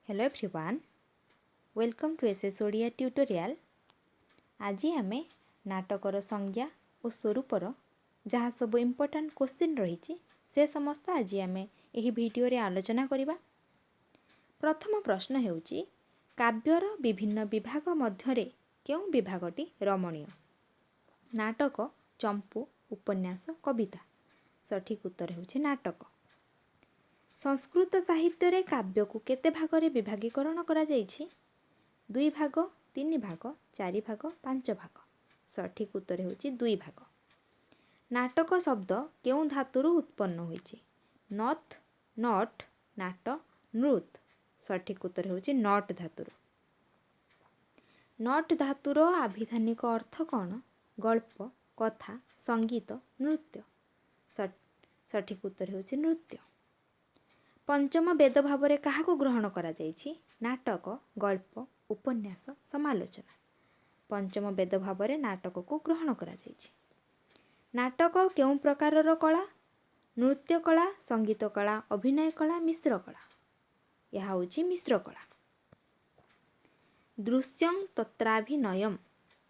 Hello everyone, welcome to SS Odia tutorial. आज आम नाटकर संज्ञा और स्वरूपर जहाँ सब इम्पोर्टाट क्वेश्चन रही से समस्त आज आम यह वीडियो रे आलोचना करिबा। प्रथम प्रश्न हेउची काव्यर विभिन्न विभाग मध्यरे केउ विभागटी रमणीय? नाटक, चंपू, उपन्यास, कविता। सठिक उत्तर हेउची नाटक। संस्कृत साहित्य रे काव्य को केते भागरे विभागीकरण करा जाइछि? 2 भाग, 3 भाग, 4 भाग, 5 भाग। सठिक उत्तर हेउछि 2 भाग। नाटक शब्द केउ धातुरु उत्पन्न होइछि? नथ, नट, नाट, नृत। सठिक उत्तर हेउछि नट धातुरु। नट धातुर आभिधानिक अर्थ कौन? गल्प, कथा, संगीत, नृत्य। सठिक उत्तर हेउछि नृत्य। पंचम वेद भाव क्या ग्रहण करा जाइछि? नाटक, गल्प, उपन्यास, समालोचना। पंचम वेद भाव नाटक को ग्रहण करा जाइछि। नाटक केउ प्रकारर कला? नृत्य कला, संगीत कला, अभिनय कला, मिश्र कला। यह होछि मिश्र कला। दृश्यं तत्राभिनयम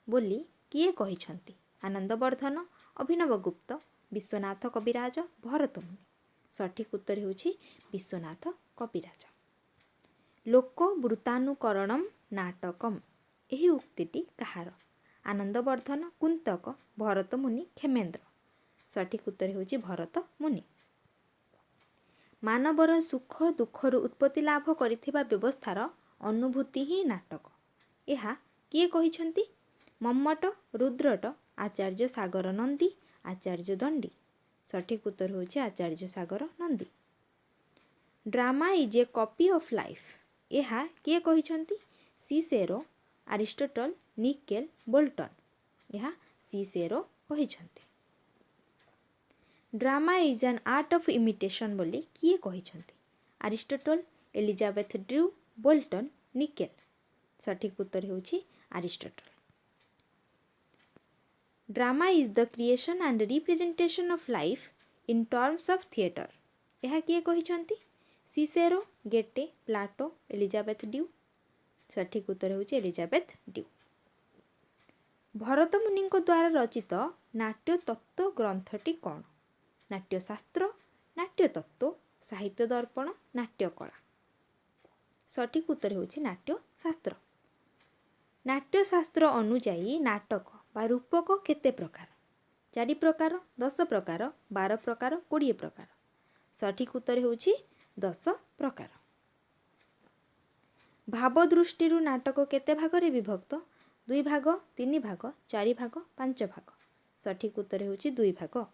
बोली किए कहिछंती? आनंदवर्धन, अभिनवगुप्त, विश्वनाथ कविराज, भरतमुनि। सठिक उत्तर हेउछि विश्वनाथ कविराज। लोक वृत्तानुकरणम नाटकम एही उक्तिटी कहार? आनंदवर्धन, कुंतक, भरतमुनि, क्षेमेन्द्र। सठिक उत्तर हेउछि भरतमुनि। मानवर सुख दुखरु उत्पत्ति लाभ करिथिबा व्यवस्थार अनुभूति ही नाटक। एहा किए कहिछंती? मम्मट, रुद्रट, आचार्य सागर नंदी, आचार्य दंडी। सठिक उत्तर होछि Acharya Sagar Nandi. Drama is a copy of life. एहा किए कहिछंती? Cicero, Aristotle, Nicoll, Boulton. एहा सिसेरो कहिछंती। Drama is an art of imitation बोली किए कहिछंती? Aristotle, Elizabeth Drew, Boulton, Nicoll. सठिक उत्तर होछि Aristotle. Drama is the creation and representation of life in terms of theatre. यह किए कहिछंती? Cicero, Goethe, Plato, Elizabeth Drew. सठिक उत्तर होछि एलिजाबेथ ड्यू। भरतमुनि द्वारा रचित नाट्य तत्व ग्रंथटी कौन? नाट्यशास्त्र, नाट्यतत्व, साहित्य दर्पण, नाट्यकला। सठिक उत्तर होछि नाट्यशास्त्र। नाट्यशास्त्र अनुजाई नाटक बा रूपक केते प्रकार? 4 प्रकार, 10 प्रकार, 12 प्रकार, 20 प्रकार। सठिक उत्तर होछि 10 प्रकार। भाव दृष्टि नाटक केते भागरे विभक्त? 2 भाग, 3 भाग, 4 भाग, 5 भाग। सठिक उत्तर होछि 2 भाग।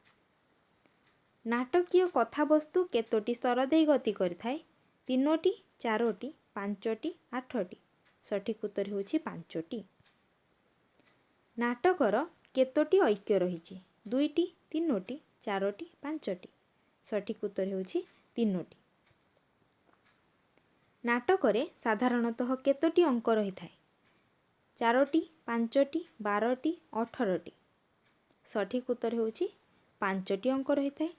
नाटकीय कथावस्तु केतोटी स्तर देई गति करिथाय? 3टी, 4टी, 5टी, 8टी। सठिक उत्तर होछि 5टी। नाटकर केतोटी ऐक्य रहिछि? 2टी, 3टी, 4टी, 5टी। सठिक उत्तर होछि 3टी। नाटकरे साधारणतः केतोटी अंक रही थाए? 4टी, 5टी, 12टी, 18टी। सठिक उत्तर होछि 5टी अंक रही थाए।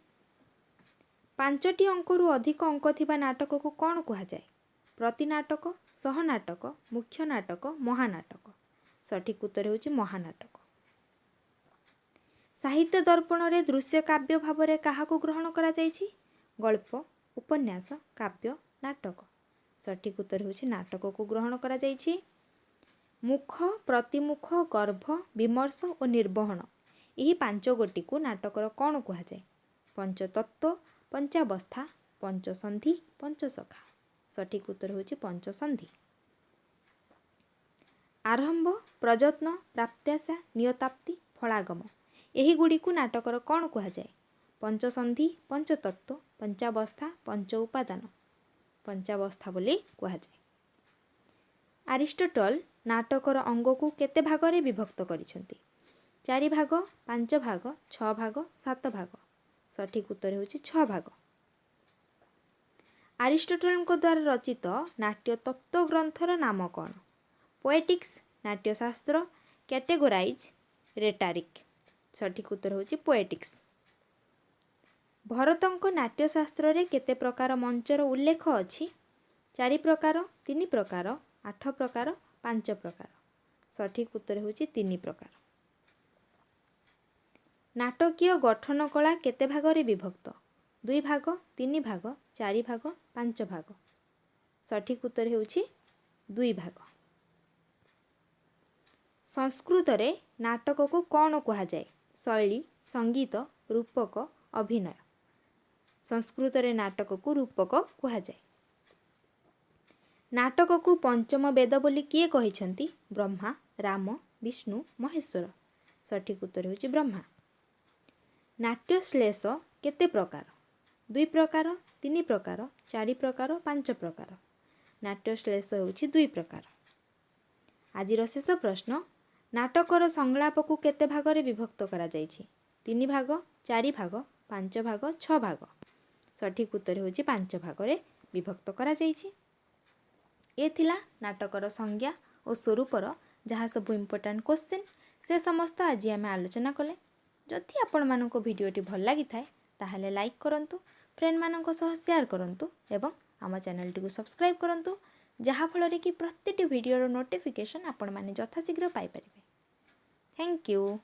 5टी अंकरू अधिक अंक थिबा नाटक को कौन कहा जाए? प्रतिनाटक, सहनाटक, मुख्य नाटक, महानाटक। सठिक उत्तर होछि महानाटक। साहित्य दर्पण रे दृश्य काव्य भाव रे काहाकू ग्रहण करा जाइछि? गल्प, उपन्यास, काव्य, नाटक। सठिक उत्तर होछि नाटक को ग्रहण करा जाइछि। मुख, प्रतिमुख, गर्भ, विमर्श और निर्वहन यही 5 गोटी को नाटकर कौन कहा जाए? पंचतत्व, पंचावस्था, पंचसंधि, पंचसखा। सठिक उत्तर होछि पंचसंधि। आरंभ, प्रयत्न, प्राप्त्याशा, नियताप्ति, फलागम यही गुड़ी को नाटकर कौन कहा जाए? पंचसंधि, पंचतत्व, पंचावस्था, पंच उपादान। पंचावस्था बोली कहा जाए। अरिस्टोटल नाटकर अंग को केते भागरे विभक्त करिसंती? 4 भाग, 5 भाग, 6 भाग, 7 भाग। सठिक उत्तर होछि 6 भाग। अरिस्टोटल द्वारा रचित नाट्य तत्व ग्रंथर नाम कौन? Poetics, Natyashastra, categorise, रेटारिक। सठिक उत्तर होछि पोएटिक्स। भरतंक नाट्यशास्त्र रे केते प्रकार मंचर उल्लेख अछि? 4 प्रकार 3 प्रकार 8 प्रकार 5 प्रकार। सठिक उत्तर होची 3 प्रकार। नाटकीय गठन कला केते भागरे विभक्त? 2 भाग 3 भाग 4 भाग 5 भाग। सठिक उत्तर होची 2 भाग। संस्कृत रे नाटक को कौन कहा जाए? शैली, संगीत, रूपक, अभिनय। संस्कृत रे नाटक को रूपक कहा जाए। नाटक को पंचम वेद बोली किए कहिसंती? ब्रह्मा, राम, विष्णु, महेश्वर। सठिक उत्तर होची ब्रह्मा। नाट्यश्लेष केते प्रकार? 2 प्रकार 3 प्रकार 4 प्रकार 5 प्रकार। नाट्यश्लेष होची 2 प्रकार। आजिर शेष प्रश्न, नाटकर संलाप को केते भागरे विभक्त करा जायछि? 3 भाग 4 भाग 5 भाग 6 भाग। सठिक उत्तर होची 5 भागरे विभक्त करा जायछि। ए थिला नाटकर संज्ञा और स्वरूपर जहाँ सब इम्पोर्टाट क्वेश्चन से समस्त आज आम आलोचना कले। जदि आपण मानक भिडियोटी भल लगी थाए ताहले लाइक करंतु, फ्रेंड मानक सह शेयर करंतु एवं आम चैनल टी को सब्सक्राइब करंतु जहाँ फल कि प्रत्येक भिडियोर नोटिफिकेशन आपण माने यथाशीघ्र पाई परिबे। Thank you.